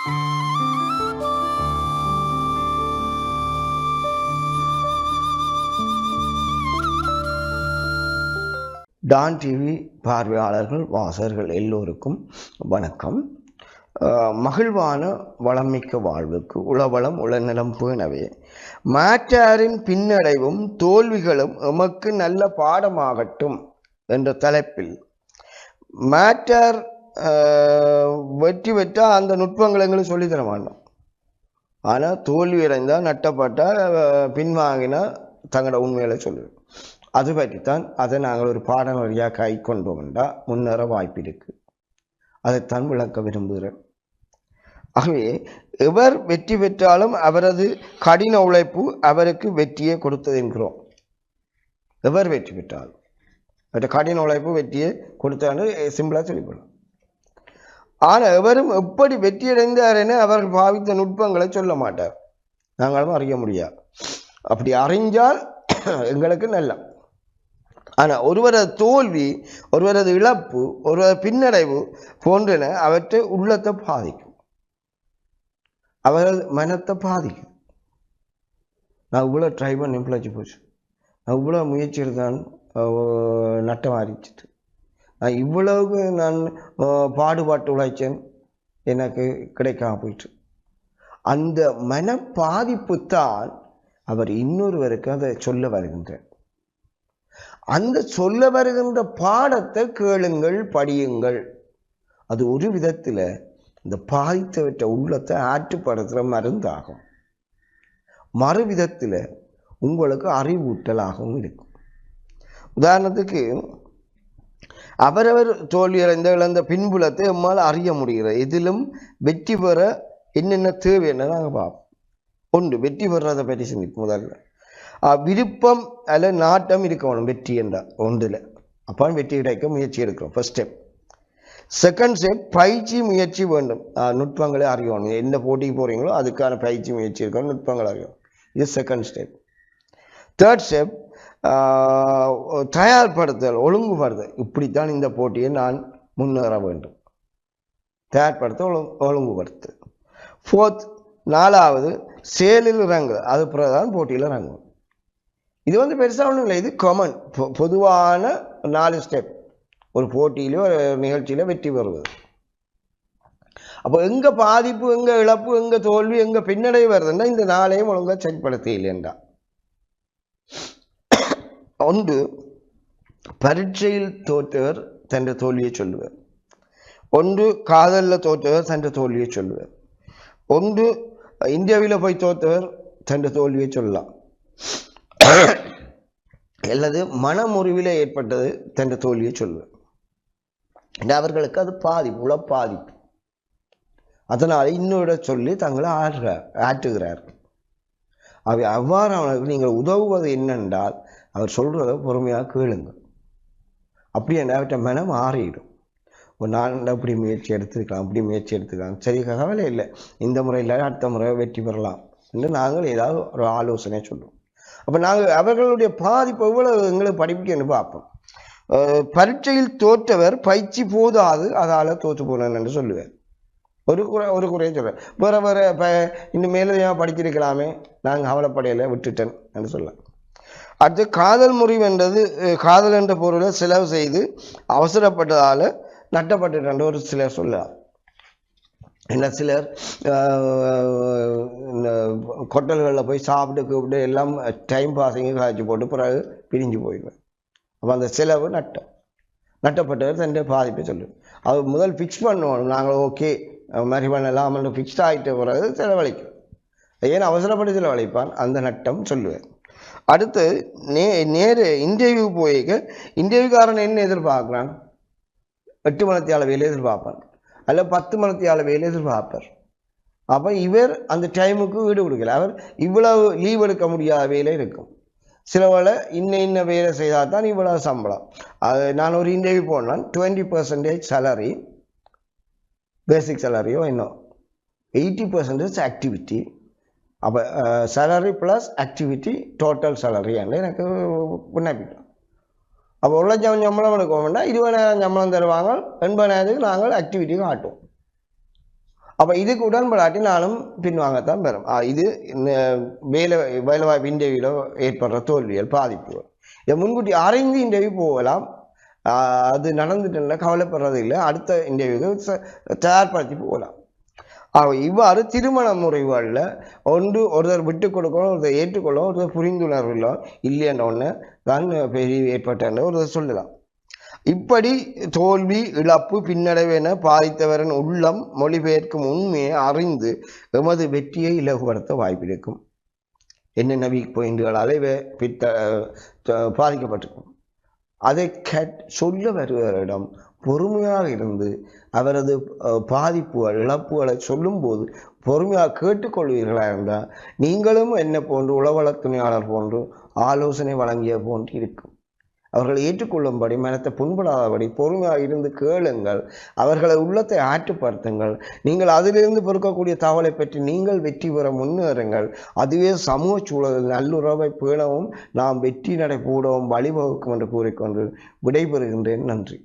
Don TV பார்வையாளர்கள் வாசகர்கள் எல்லோருக்கும் வணக்கம். மகிழ்வான வளமிக்க வாழ்வுக்கு உளவளம் உளநலம் பேணவே மாற்றாரின் பின்னடைவும் தோல்விகளும் எமக்கு நல்ல பாடமாகட்டும் என்ற தலைப்பில் மாற்றார் வெற்றி பெற்றால் அந்த நுட்பங்களை எங்களுக்கு சொல்லித்தர மாட்டோம். ஆனால் தோல்வி அடைந்தால் நட்டப்பட்டால் பின்வாங்கினா தங்களோட உண்மைகளை சொல்லுவேன். அது பற்றித்தான் அதை நாங்கள் ஒரு பாடம் வழியாக கை கொண்டோம் என்றால் முன்னேற வாய்ப்பு இருக்கு. அதைத்தான் விளக்க விரும்புகிறேன். ஆகவே எவர் வெற்றி பெற்றாலும் அவரது கடின உழைப்பு அவருக்கு வெற்றியை கொடுத்தது என்கிறோம். எவர் வெற்றி பெற்றாலும் அவருடைய கடின உழைப்பு வெற்றியை கொடுத்தான்னு சிம்பிளாக சொல்லிவிடலாம். ஆனால் எவரும் எப்படி வெற்றியடைந்தார் என அவர்கள் பாவித்த நுட்பங்களை சொல்ல மாட்டார். நாங்களும் அறிய முடியாது. அப்படி அறிஞ்சால் எங்களுக்கு நல்ல. ஆனால் ஒருவரது தோல்வி, ஒருவரது இழப்பு, ஒருவரது பின்னடைவு போன்றன அவற்றை உள்ளத்தை பாதிக்கும், அவரது மனத்தை பாதிக்கும். நான் இவ்வளோ ட்ரை பண்ணி பிழைச்சி போச்சு, நான் இவ்வளோ முயற்சி எடுத்தான் நட்டம் ஆரம்பிச்சிட்டு, நான் இவ்வளவுக்கு நான் பாடுபாட்டு உழைச்சேன் எனக்கு கிடைக்காம போயிட்டு. அந்த மன பாதிப்பு தான் அவர் இன்னொருவருக்கு அதை சொல்ல வருகின்றார். அந்த சொல்ல வருகின்ற பாடத்தை கேளுங்கள், படியுங்கள். அது ஒரு விதத்தில் இந்த பாதித்தவற்ற உள்ளத்தை ஆற்றுப்படுத்துகிற மருந்தாகும். மறு விதத்தில் உங்களுக்கு அறிவூட்டலாகவும் இருக்கும். உதாரணத்துக்கு அவரவர் தோல்வியடைந்த இழந்த பின்புலத்தை நம்மால் அறிய முடிகிறது. இதிலும் வெற்றி பெற என்னென்ன தேவை என்ன நாங்கள் பார்ப்போம். ஒன்று, வெற்றி பெறதை பற்றி சிந்திப்போம். முதல்ல விருப்பம் அல்ல நாட்டம் இருக்கணும் வெற்றி என்றால் ஒன்றில். அப்போ வெற்றி கிடைக்க முயற்சி எடுக்கிறோம், ஃபர்ஸ்ட் ஸ்டெப். செகண்ட் ஸ்டெப், பயிற்சி முயற்சி வேண்டும். நுட்பங்களை அறியணும். எந்த போட்டிக்கு போகிறீங்களோ அதுக்கான பயிற்சி முயற்சி இருக்கணும், நுட்பங்கள் அறியணும். இது செகண்ட் ஸ்டெப். தேர்ட் ஸ்டெப், தயார்படுத்தல், ஒழுங்குபடுத்தல். இப்படித்தான் இந்த போட்டியை நான் முன்னேற வேண்டும், தயார்படுத்த ஒழுங்குபடுத்தல். ஃபோர்த், நாலாவது, செயலில் இறங்கு. அது பிறகுதான் போட்டியில் இறங்கும். இது பெருசாக ஒன்றும் இல்லை, இது காமன் பொதுவான 4 ஸ்டெப் ஒரு போட்டியிலோ ஒரு நிகழ்ச்சியில வெற்றி பெறுவது. அப்போ எங்க பாதிப்பு, எங்க இழப்பு, எங்க தோல்வி, எங்க பின்னடைவு வருதுன்னா இந்த 4ஐயும் ஒழுங்கா செயல்படுத்த இல்லைண்டா. ஒன்று, பரீட்சையில் தோற்றவர் தன் தோல்வியை சொல்லுவார். ஒன்று, காதலில் தோற்றவர் தன் தோல்வியை சொல்லுவார். ஒன்று, இந்தியாவில் போய் தோற்றவர் தன் தோல்வியை சொல்லலாம். அல்லது மனமுறிவில் ஏற்பட்டது தன் தோல்வியை சொல்லுவார். அவர்களுக்கு அது பாதிப்பு, உளப்பாதிப்பு. அதனால இன்னொரு சொல்லி தங்களை ஆற்றுகிறார். அவ்வாறானவர்களுக்கு நீங்கள் உதவுவது என்னென்றால் அவர் சொல்றதை பொறுமையாக கேளுங்க. அப்படி என்ன அவற்றை மனம் மாறிடும். நான் அப்படி முயற்சி எடுத்துக்கலாம், அப்படி முயற்சி எடுத்துக்கலாம், சரி கவலை இல்லை, இந்த முறை இல்லை அடுத்த முறை வெற்றி பெறலாம் என்று நாங்கள் ஏதாவது ஒரு ஆலோசனை சொல்லுவோம். அப்போ நாங்கள் அவர்களுடைய பாதிப்பு எவ்வளவு எங்களுக்கு படிப்புன்னு பார்ப்போம். பரீட்சையில் தோற்றவர் பயிற்சி போதாது அதால் தோற்று போனேன் என்று சொல்லுவார். ஒரு குறையை சொல்லுவேன். வேற இன்னும் மேலதையாக படிச்சிருக்கலாமே, நாங்கள் அவலப்படையில் விட்டுட்டேன் என்று சொல்லலாம். அடுத்து, காதல் முறிவென்றது காதல் என்ற பொருளை செலவு செய்து அவசரப்பட்டதால் நட்டப்பட்டு ஒரு சிலர் சொல்லலாம். என்ன சிலர் ஹோட்டல்களில் போய் சாப்பிட்டு கூப்பிட்டு எல்லாம் டைம் பாஸிங்க காய்ச்சி போட்டு பிறகு பிரிஞ்சு போயிடுவேன். அப்போ அந்த செலவு நட்டப்பட்டவர் தன் பாதிப்பை சொல்லுவேன். அவர் முதல் ஃபிக்ஸ் பண்ணுவோம். நாங்கள் ஓகே மாதிரி பண்ணலாம், அவன் ஃபிக்ஸ்ட் ஆகிட்ட பிறகு செலவழிக்கும். ஏன் அவசரப்பட்டு செலவழிப்பான், அந்த நட்டம் சொல்லுவேன். அடுத்து, நேரு இன்டர்வியூ போய்க்க இன்டர்வியூக்காரன் என்ன எதிர்பார்க்குறான்? 8 மணித்தியால வேலை எதிர்பார்ப்பான், அல்ல 10 மணித்தியால வேலை எதிர்பார்ப்பார். அப்போ இவர் அந்த டைமுக்கு வீடு கொடுக்கல. அவர் இவ்வளவு லீவ் எடுக்க முடியாத வேலை இருக்கும். சில வேளை இன்ன வேலை செய்தால் தான் இவ்வளவு சம்பளம். அது நான் ஒரு இன்டர்வியூ போனால் 20% சேலரி, பேசிக் சேலரியோ இன்னும் 80% ஆக்டிவிட்டி. அப்போ salary plus activity total salary எனக்கு விண்ணப்பிக்கும். அப்போ 1 லட்சம் சம்பளம் எடுக்க வேண்டாம், 20,000 சம்பளம் தருவாங்க, 80,000 நாங்கள் ஆக்டிவிட்டி காட்டுவோம். அப்போ இதுக்கு உடன்படாட்டி நானும் பின்வாங்கத்தான் பெறும். இது வேலைவாய்ப்பு இன்டர்வியூல ஏற்படுற தோல்வியல் பாதிப்புகள் இதை முன்கூட்டி அறிந்து இன்டர்வியூ போகலாம். அது நடந்துட்டு கவலைப்படுறது இல்லை, அடுத்த இன்டர்வியூக்கு தயார்படுத்தி போகலாம். இவ்வாறு திருமண முறைகளில் ஒருத்தர் விட்டு கொடுக்கணும், ஒருத்தர் ஏற்றுக்கொள்ளணும், ஒருத்தர் புரிந்துணர்வு இல்லைன்ற ஒன்று தான் பெரிய ஏற்பட்ட ஒருத்தர் சொல்லலாம். இப்படி தோல்வி இழப்பு பின்னடைவு என பாதித்தவரின் உள்ளம் மொழிபெயர்க்கும் உண்மையை அறிந்து எமது வெற்றியை இலகுபடுத்த வாய்ப்பிருக்கும். என்னென்ன வீக் பாயிண்டுகளால் பாதிக்கப்பட்டிருக்கும் அதை சொல்ல வருவரிடம் பொறுமையாக இருந்து அவரது பாதிப்புகள் இழப்புகளை சொல்லும்போது பொறுமையாக கேட்டுக்கொள்வீர்களா இருந்தால் நீங்களும் என்ன போன்று உளவள துணையாளர் போன்று ஆலோசனை வழங்கிய போன்று இருக்கும். அவர்களை ஏற்றுக்கொள்ளும்படி மனத்தை புண்படாதபடி பொறுமையாக இருந்து கேளுங்கள், அவர்களை உள்ளத்தை ஆற்றுப்படுத்துங்கள். நீங்கள் அதிலிருந்து பொறுக்கக்கூடிய தகவலை பற்றி நீங்கள் வெற்றி பெற முன்னேறுங்கள். அதுவே சமூக சூழலில் நல்லுறவை பேணவும் நாம் வெற்றி நடை போடவும் வழிவகுக்கும் என்று கூறிக்கொண்டு விடைபெறுகின்றேன். நன்றி.